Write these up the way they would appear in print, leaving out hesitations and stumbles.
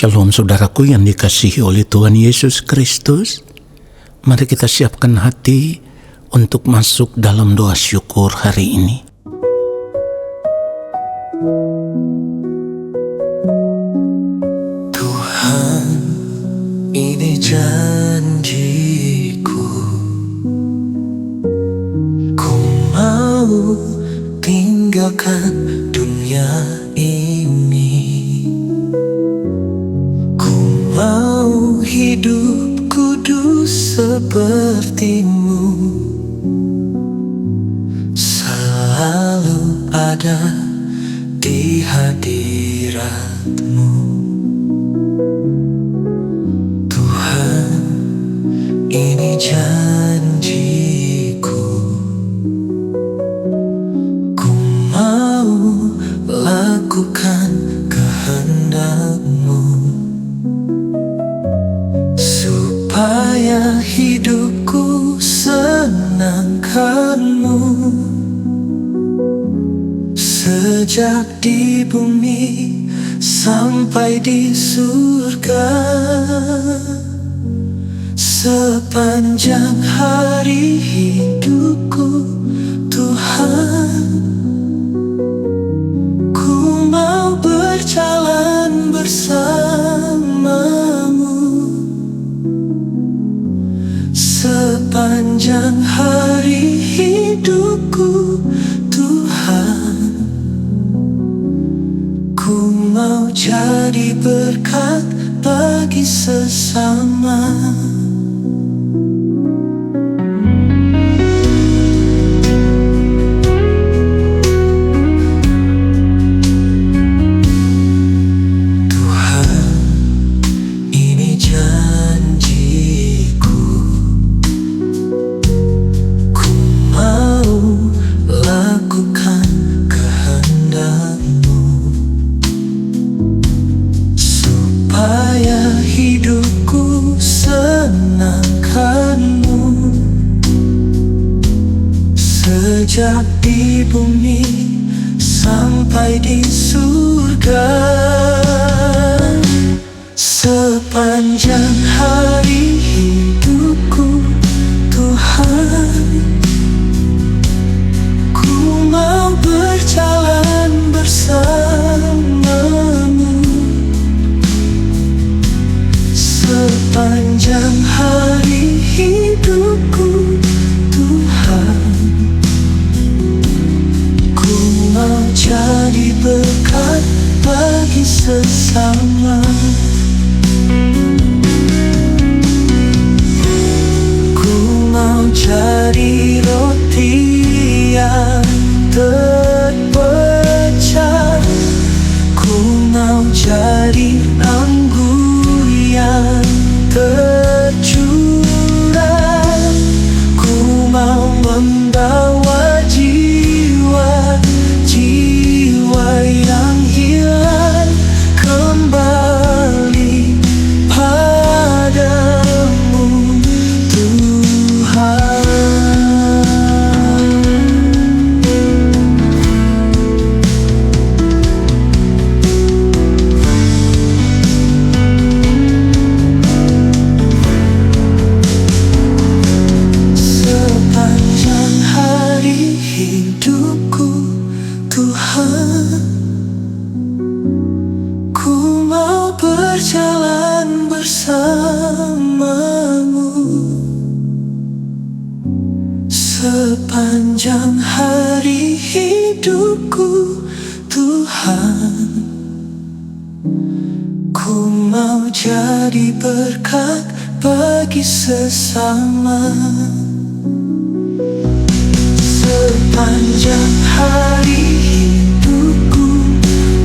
Shalom saudaraku yang dikasihi oleh Tuhan Yesus Kristus. Mari kita siapkan hati untuk masuk dalam doa syukur hari ini. Tuhan, ini janjiku, ku mau tinggalkan dunia ini. Ku mau hidup kudus sepertimu, selalu ada di hadiratmu. Tuhan, ini janjiku, ku mau lakukan kehendak-Mu, supaya hidupku senangkan-Mu. Sejak di bumi sampai di surga, sepanjang hari hidupku, Tuhan, ku mau berjalan bersama-Mu. Sepanjang hari hidupku, Tuhan, ku mau jadi berkat bagi sesama. Tuhan, ini janjiku, ku mau lakukan kehendak-Mu, supaya hidupku senangkan-Mu. Sejak di bumi sampai di surga, sepanjang hari hidupku, Tuhan, ku mau berjalan bersama-Mu. Sepanjang hari hidupku, Tuhan, ku mau jadi berkat bagi sesama. Ku mau jadi roti yang terpecah, ku mau jadi anggur yang tercurah, ku mau membawa jiwa-jiwa yang hilang kembali padamu, Tuhan. Sepanjang hari hidupku, Tuhan, ku mau berjalan bersama-Mu. Sepanjang hari hidupku, Tuhan, ku mau jadi berkat bagi sesama. Sepanjang hari hidupku,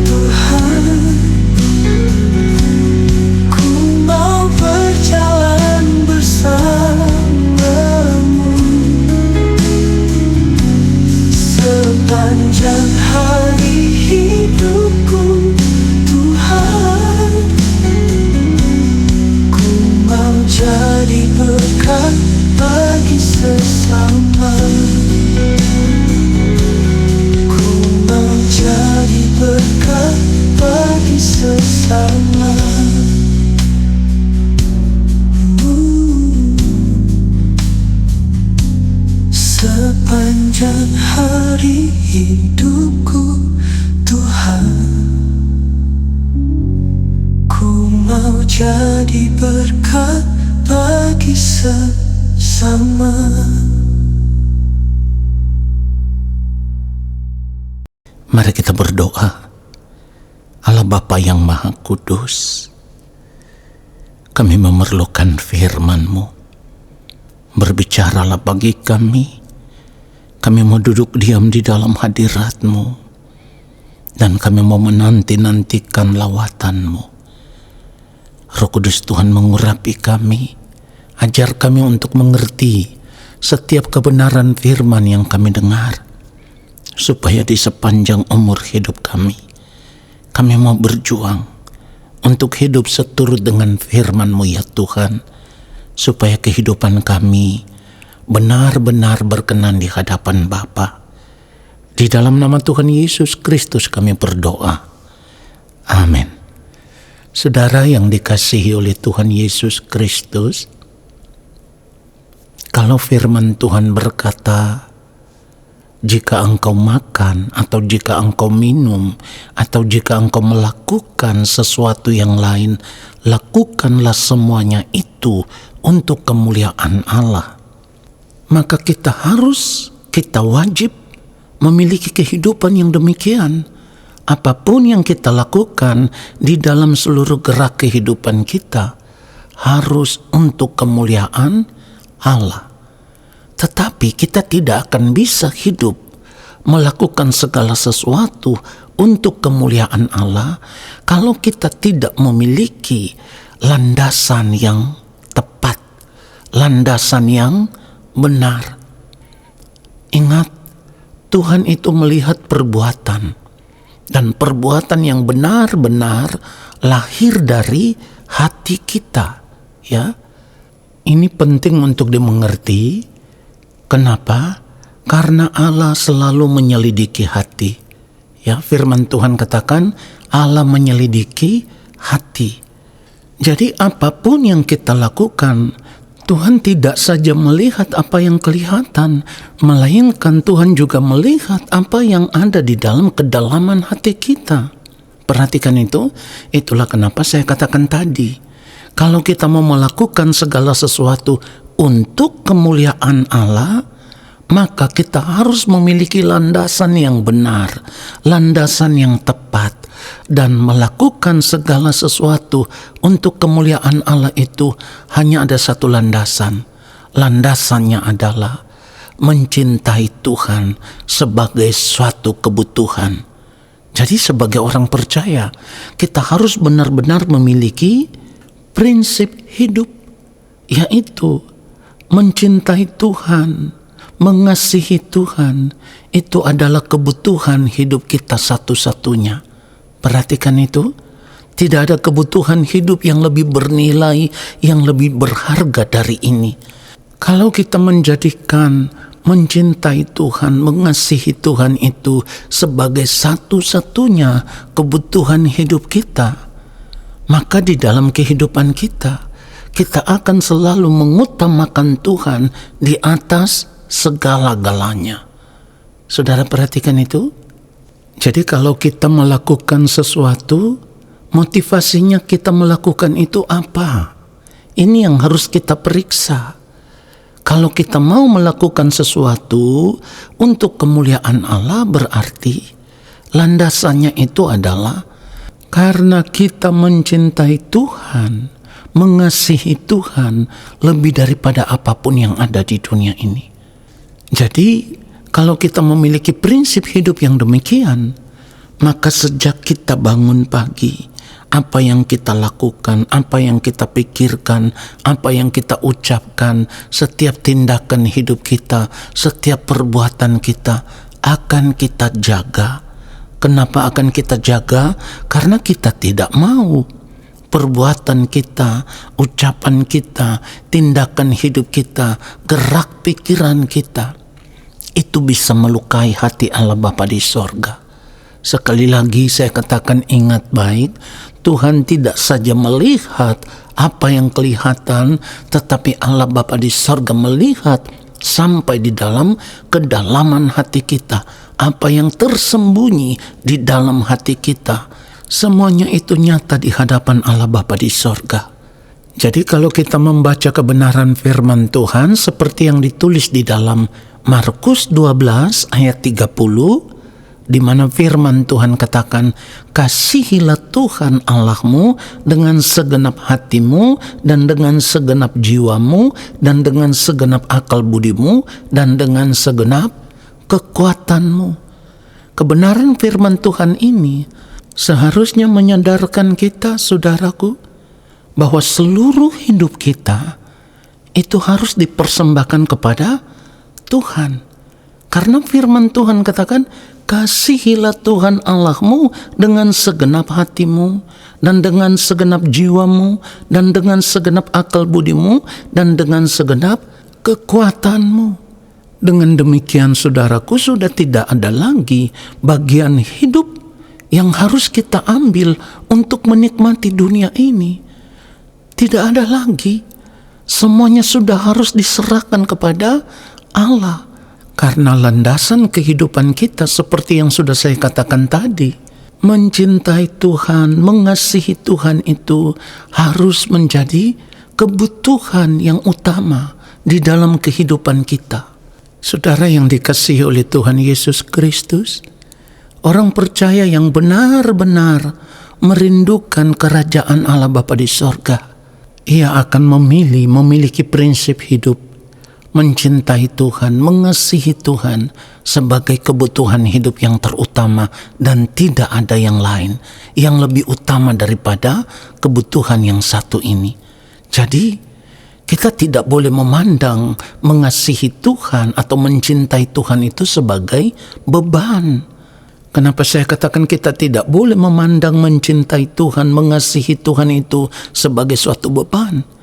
Tuhan, ku mau berjalan bersama-Mu. Sepanjang hari hidupku, Tuhan, ku mau jadi berkat bagi sesama. Ku mau jadi berkat bagi sesama. hidupku, Tuhan. Ku mau jadi berkat bagi sesama. Mari kita berdoa. Allah Bapa yang Maha Kudus, kami memerlukan firman-Mu. Berbicaralah bagi kami. Kami mau duduk diam di dalam hadirat-Mu, dan kami mau menanti-nantikan lawatan-Mu. Roh Kudus Tuhan mengurapi kami. Ajar kami untuk mengerti setiap kebenaran firman yang kami dengar, supaya di sepanjang umur hidup kami mau berjuang untuk hidup seturut dengan firman-Mu ya Tuhan, supaya kehidupan kami benar-benar berkenan di hadapan Bapa. Di dalam nama Tuhan Yesus Kristus kami berdoa. Amin. Saudara yang dikasihi oleh Tuhan Yesus Kristus, kalau firman Tuhan berkata, jika engkau makan, atau jika engkau minum, atau jika engkau melakukan sesuatu yang lain, lakukanlah semuanya itu untuk kemuliaan Allah. Maka kita wajib memiliki kehidupan yang demikian. Apapun yang kita lakukan di dalam seluruh gerak kehidupan kita harus untuk kemuliaan Allah. Tetapi kita tidak akan bisa hidup melakukan segala sesuatu untuk kemuliaan Allah kalau kita tidak memiliki landasan yang tepat, landasan yang benar. Ingat, Tuhan itu melihat perbuatan, dan perbuatan yang benar-benar lahir dari hati kita. Ya, ini penting untuk dimengerti. Kenapa? Karena Allah selalu menyelidiki hati. Ya, firman Tuhan katakan Allah menyelidiki hati. Jadi apapun yang kita lakukan, Tuhan tidak saja melihat apa yang kelihatan, melainkan Tuhan juga melihat apa yang ada di dalam kedalaman hati kita. Perhatikan itu, itulah kenapa saya katakan tadi, kalau kita mau melakukan segala sesuatu untuk kemuliaan Allah, maka kita harus memiliki landasan yang benar, landasan yang tepat, dan melakukan segala sesuatu untuk kemuliaan Allah itu hanya ada satu landasan. Landasannya adalah mencintai Tuhan sebagai suatu kebutuhan. Jadi sebagai orang percaya, kita harus benar-benar memiliki prinsip hidup, yaitu mencintai Tuhan, mengasihi Tuhan. Itu adalah kebutuhan hidup kita satu-satunya. Perhatikan itu, tidak ada kebutuhan hidup yang lebih bernilai, yang lebih berharga dari ini. Kalau kita menjadikan mencintai Tuhan, mengasihi Tuhan itu sebagai satu-satunya kebutuhan hidup kita, maka di dalam kehidupan kita akan selalu mengutamakan Tuhan di atas segala-galanya. Saudara perhatikan itu. Jadi kalau kita melakukan sesuatu, motivasinya kita melakukan itu apa? Ini yang harus kita periksa. Kalau kita mau melakukan sesuatu untuk kemuliaan Allah, berarti landasannya itu adalah karena kita mencintai Tuhan, mengasihi Tuhan lebih daripada apapun yang ada di dunia ini. Jadi kalau kita memiliki prinsip hidup yang demikian, maka sejak kita bangun pagi, apa yang kita lakukan, apa yang kita pikirkan, apa yang kita ucapkan, setiap tindakan hidup kita, setiap perbuatan kita akan kita jaga. Kenapa akan kita jaga? Karena kita tidak mau perbuatan kita, ucapan kita, tindakan hidup kita, gerak pikiran kita itu bisa melukai hati Allah Bapa di sorga. Sekali lagi saya katakan, ingat baik, Tuhan tidak saja melihat apa yang kelihatan, tetapi Allah Bapa di sorga melihat sampai di dalam kedalaman hati kita. Apa yang tersembunyi di dalam hati kita, semuanya itu nyata di hadapan Allah Bapa di sorga. Jadi kalau kita membaca kebenaran firman Tuhan seperti yang ditulis di dalam Markus 12 ayat 30, di mana firman Tuhan katakan, kasihilah Tuhan Allahmu dengan segenap hatimu dan dengan segenap jiwamu dan dengan segenap akal budimu dan dengan segenap kekuatanmu. Kebenaran firman Tuhan ini seharusnya menyadarkan kita, saudaraku, bahwa seluruh hidup kita itu harus dipersembahkan kepada Tuhan. Karena firman Tuhan katakan, kasihilah Tuhan Allahmu dengan segenap hatimu dan dengan segenap jiwamu dan dengan segenap akal budimu dan dengan segenap kekuatanmu. Dengan demikian, saudaraku, sudah tidak ada lagi bagian hidup yang harus kita ambil untuk menikmati dunia ini. Tidak ada lagi. Semuanya sudah harus diserahkan kepada Allah. Karena landasan kehidupan kita seperti yang sudah saya katakan tadi, mencintai Tuhan, mengasihi Tuhan itu harus menjadi kebutuhan yang utama di dalam kehidupan kita. Saudara yang dikasihi oleh Tuhan Yesus Kristus, orang percaya yang benar-benar merindukan kerajaan Allah Bapa di sorga, ia akan memiliki prinsip hidup mencintai Tuhan, mengasihi Tuhan sebagai kebutuhan hidup yang terutama, dan tidak ada yang lain yang lebih utama daripada kebutuhan yang satu ini. Jadi kita tidak boleh memandang mengasihi Tuhan atau mencintai Tuhan itu sebagai beban. Kenapa saya katakan kita tidak boleh memandang mencintai Tuhan, mengasihi Tuhan itu sebagai suatu beban?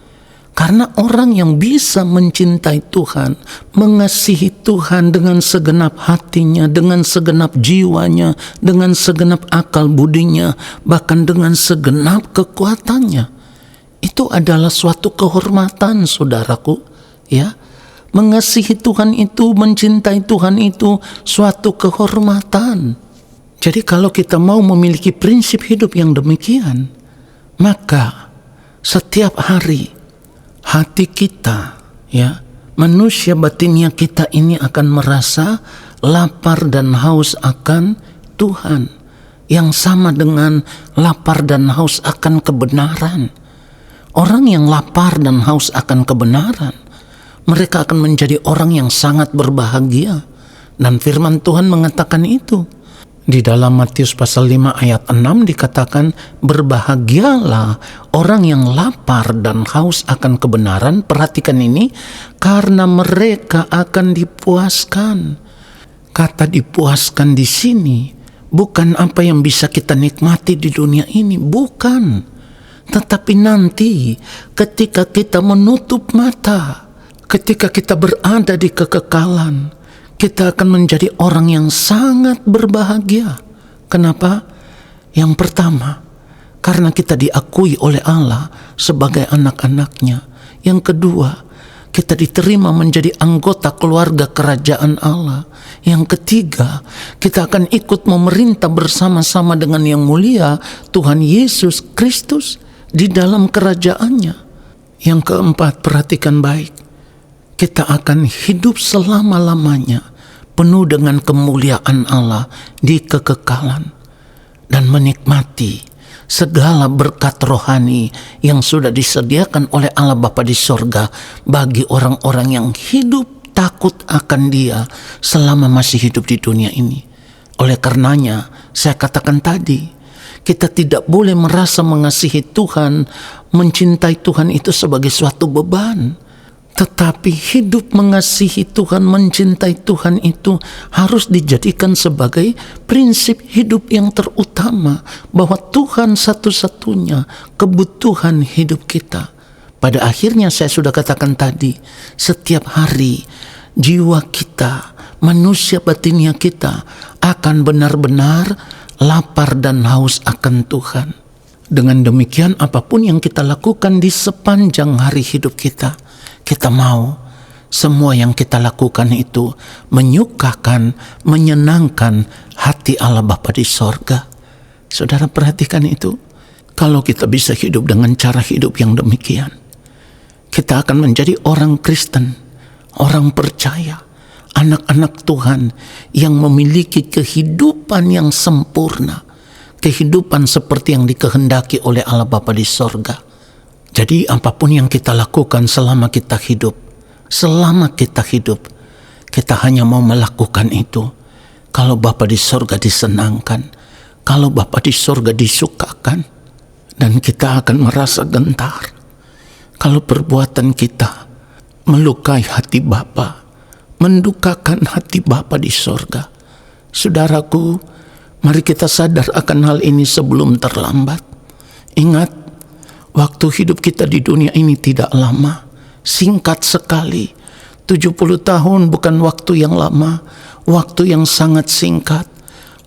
Karena orang yang bisa mencintai Tuhan, mengasihi Tuhan dengan segenap hatinya, dengan segenap jiwanya, dengan segenap akal budinya, bahkan dengan segenap kekuatannya, itu adalah suatu kehormatan, saudaraku. Ya, mengasihi Tuhan itu, mencintai Tuhan itu suatu kehormatan. Jadi kalau kita mau memiliki prinsip hidup yang demikian, maka setiap hari hati kita, ya, manusia batinnya kita ini akan merasa lapar dan haus akan Tuhan, yang sama dengan lapar dan haus akan kebenaran. Orang yang lapar dan haus akan kebenaran, mereka akan menjadi orang yang sangat berbahagia. Dan firman Tuhan mengatakan itu. Di dalam Matius pasal 5 ayat 6 dikatakan, berbahagialah orang yang lapar dan haus akan kebenaran, perhatikan ini, karena mereka akan dipuaskan. Kata dipuaskan di sini bukan apa yang bisa kita nikmati di dunia ini, bukan. Tetapi nanti ketika kita menutup mata, ketika kita berada di kekekalan, kita akan menjadi orang yang sangat berbahagia. Kenapa? Yang pertama, karena kita diakui oleh Allah sebagai anak-anaknya. Yang kedua, kita diterima menjadi anggota keluarga kerajaan Allah. Yang ketiga, kita akan ikut memerintah bersama-sama dengan yang mulia Tuhan Yesus Kristus di dalam kerajaannya. Yang keempat, perhatikan baik, kita akan hidup selama-lamanya penuh dengan kemuliaan Allah di kekekalan dan menikmati segala berkat rohani yang sudah disediakan oleh Allah Bapa di sorga bagi orang-orang yang hidup takut akan Dia selama masih hidup di dunia ini. Oleh karenanya, saya katakan tadi, kita tidak boleh merasa mengasihi Tuhan, mencintai Tuhan itu sebagai suatu beban. Tetapi hidup mengasihi Tuhan, mencintai Tuhan itu harus dijadikan sebagai prinsip hidup yang terutama, bahwa Tuhan satu-satunya kebutuhan hidup kita. Pada akhirnya saya sudah katakan tadi, setiap hari jiwa kita, manusia batinnya kita akan benar-benar lapar dan haus akan Tuhan. Dengan demikian, apapun yang kita lakukan di sepanjang hari hidup kita, kita mau semua yang kita lakukan itu menyukakan, menyenangkan hati Allah Bapa di sorga. Saudara perhatikan itu. Kalau kita bisa hidup dengan cara hidup yang demikian, kita akan menjadi orang Kristen, orang percaya, anak-anak Tuhan yang memiliki kehidupan yang sempurna, kehidupan seperti yang dikehendaki oleh Allah Bapa di sorga. Jadi apapun yang kita lakukan selama kita hidup, kita hanya mau melakukan itu kalau Bapa di sorga disenangkan, kalau Bapa di sorga disukakan. Dan kita akan merasa gentar kalau perbuatan kita melukai hati Bapa, mendukakan hati Bapa di sorga. Saudaraku, mari kita sadar akan hal ini sebelum terlambat. Ingat, waktu hidup kita di dunia ini tidak lama, singkat sekali. 70 tahun bukan waktu yang lama, waktu yang sangat singkat.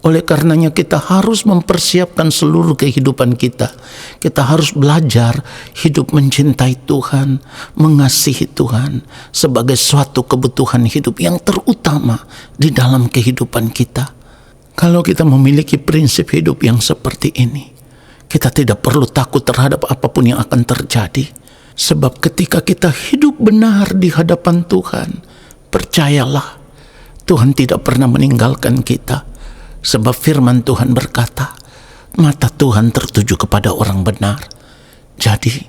Oleh karenanya kita harus mempersiapkan seluruh kehidupan kita. Kita harus belajar hidup mencintai Tuhan, mengasihi Tuhan sebagai suatu kebutuhan hidup yang terutama di dalam kehidupan kita. Kalau kita memiliki prinsip hidup yang seperti ini, kita tidak perlu takut terhadap apapun yang akan terjadi. Sebab ketika kita hidup benar di hadapan Tuhan, percayalah, Tuhan tidak pernah meninggalkan kita. Sebab firman Tuhan berkata, mata Tuhan tertuju kepada orang benar. Jadi,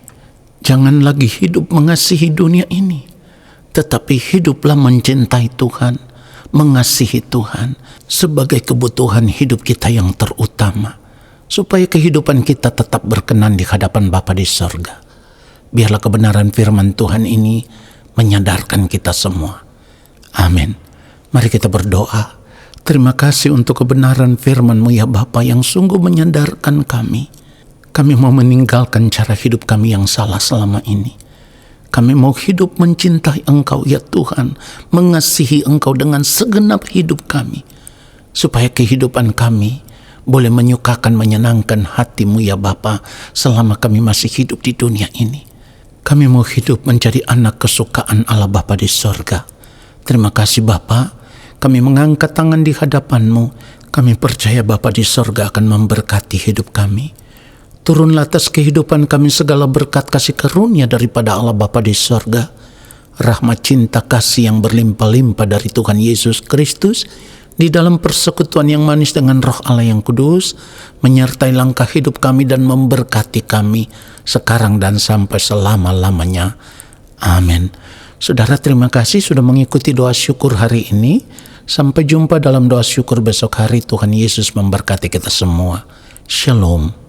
jangan lagi hidup mengasihi dunia ini, tetapi hiduplah mencintai Tuhan, mengasihi Tuhan sebagai kebutuhan hidup kita yang terutama, supaya kehidupan kita tetap berkenan di hadapan Bapa di sorga. Biarlah kebenaran firman Tuhan ini menyadarkan kita semua. Amin. Mari kita berdoa. Terima kasih untuk kebenaran firman-Mu ya Bapa yang sungguh menyadarkan kami. Kami mau meninggalkan cara hidup kami yang salah selama ini. Kami mau hidup mencintai Engkau ya Tuhan, mengasihi Engkau dengan segenap hidup kami. Supaya kehidupan kami boleh menyukakan, menyenangkan hati-Mu ya Bapa selama kami masih hidup di dunia ini. Kami mau hidup menjadi anak kesukaan Allah Bapa di sorga. Terima kasih Bapa. Kami mengangkat tangan di hadapan-Mu. Kami percaya Bapa di sorga akan memberkati hidup kami. Turunlah atas kehidupan kami segala berkat kasih karunia daripada Allah Bapa di sorga. Rahmat cinta kasih yang berlimpah-limpah dari Tuhan Yesus Kristus di dalam persekutuan yang manis dengan Roh Allah yang kudus, menyertai langkah hidup kami dan memberkati kami sekarang dan sampai selama-lamanya. Amin. Saudara, terima kasih sudah mengikuti doa syukur hari ini. Sampai jumpa dalam doa syukur besok hari. Tuhan Yesus memberkati kita semua. Shalom.